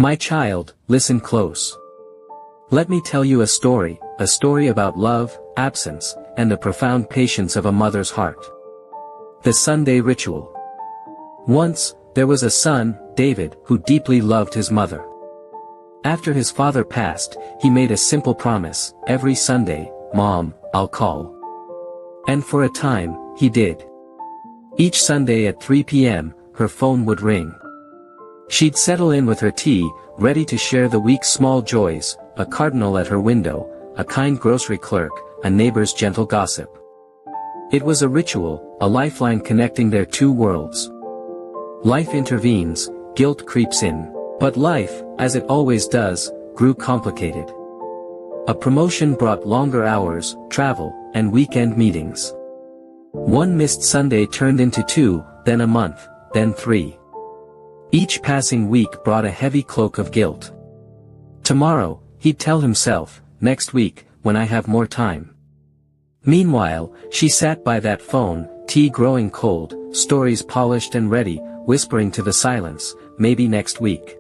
My child, listen close. Let me tell you a story about love, absence, and the profound patience of a mother's heart. The Sunday Ritual. Once, there was a son, David, who deeply loved his mother. After his father passed, he made a simple promise: every Sunday, "Mom, I'll call." And for a time, he did. Each Sunday at 3 p.m., her phone would ring. She'd settle in with her tea, ready to share the week's small joys: a cardinal at her window, a kind grocery clerk, a neighbor's gentle gossip. It was a ritual, a lifeline connecting their two worlds. Life intervenes, guilt creeps in. But life, as it always does, grew complicated. A promotion brought longer hours, travel, and weekend meetings. One missed Sunday turned into 2, then a month, then 3. Each passing week brought a heavy cloak of guilt. Tomorrow, he'd tell himself, next week, when I have more time. Meanwhile, she sat by that phone, tea growing cold, stories polished and ready, whispering to the silence, maybe next week.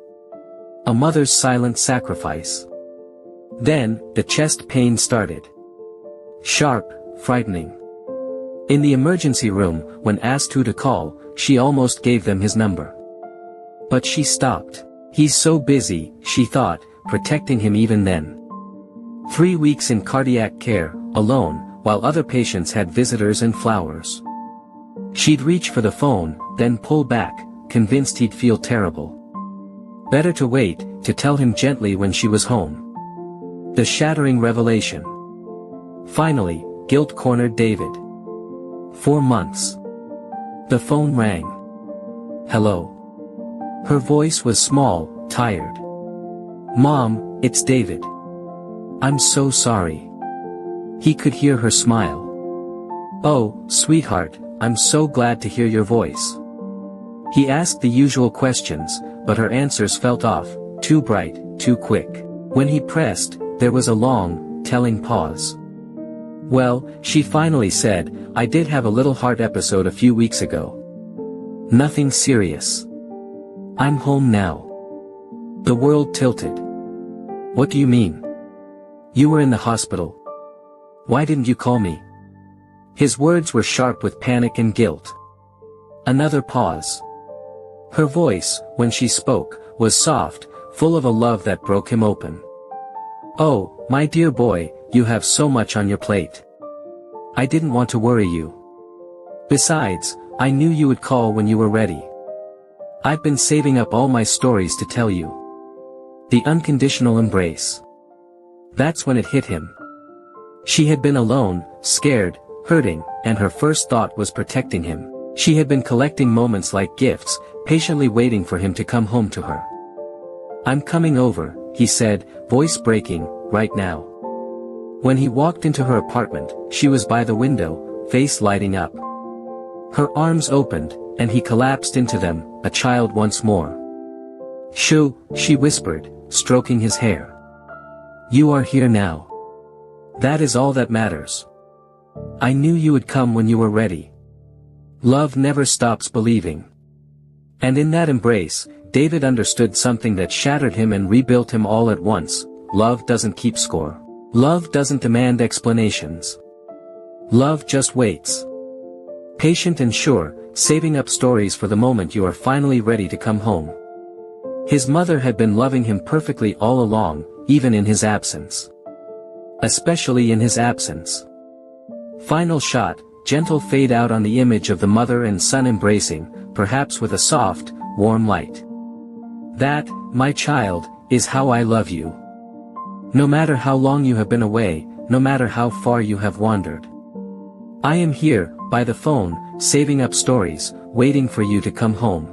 A mother's silent sacrifice. Then, the chest pain started. Sharp, frightening. In the emergency room, when asked who to call, she almost gave them his number. But she stopped. He's so busy, she thought, protecting him even then. 3 weeks in cardiac care, alone, while other patients had visitors and flowers. She'd reach for the phone, then pull back, convinced he'd feel terrible. Better to wait, to tell him gently when she was home. The shattering revelation. Finally, guilt cornered David. 4 months. The phone rang. Hello. Her voice was small, tired. Mom, it's David. I'm so sorry. He could hear her smile. Oh, sweetheart, I'm so glad to hear your voice. He asked the usual questions, but her answers felt off, too bright, too quick. When he pressed, there was a long, telling pause. Well, she finally said, I did have a little heart episode a few weeks ago. Nothing serious. I'm home now. The world tilted. What do you mean? You were in the hospital. Why didn't you call me? His words were sharp with panic and guilt. Another pause. Her voice, when she spoke, was soft, full of a love that broke him open. Oh, my dear boy, you have so much on your plate. I didn't want to worry you. Besides, I knew you would call when you were ready. I've been saving up all my stories to tell you. The unconditional embrace. That's when it hit him. She had been alone, scared, hurting, and her first thought was protecting him. She had been collecting moments like gifts, patiently waiting for him to come home to her. I'm coming over, he said, voice breaking, right now. When he walked into her apartment, she was by the window, face lighting up. Her arms opened, and he collapsed into them, a child once more. Shoo, she whispered, stroking his hair. You are here now. That is all that matters. I knew you would come when you were ready. Love never stops believing. And in that embrace, David understood something that shattered him and rebuilt him all at once. Love doesn't keep score. Love doesn't demand explanations. Love just waits. Patient and sure, saving up stories for the moment you are finally ready to come home. His mother had been loving him perfectly all along, even in his absence. Especially in his absence. Final shot, gentle fade out on the image of the mother and son embracing, perhaps with a soft, warm light. That, my child, is how I love you. No matter how long you have been away, no matter how far you have wandered. I am here, by the phone, saving up stories, waiting for you to come home.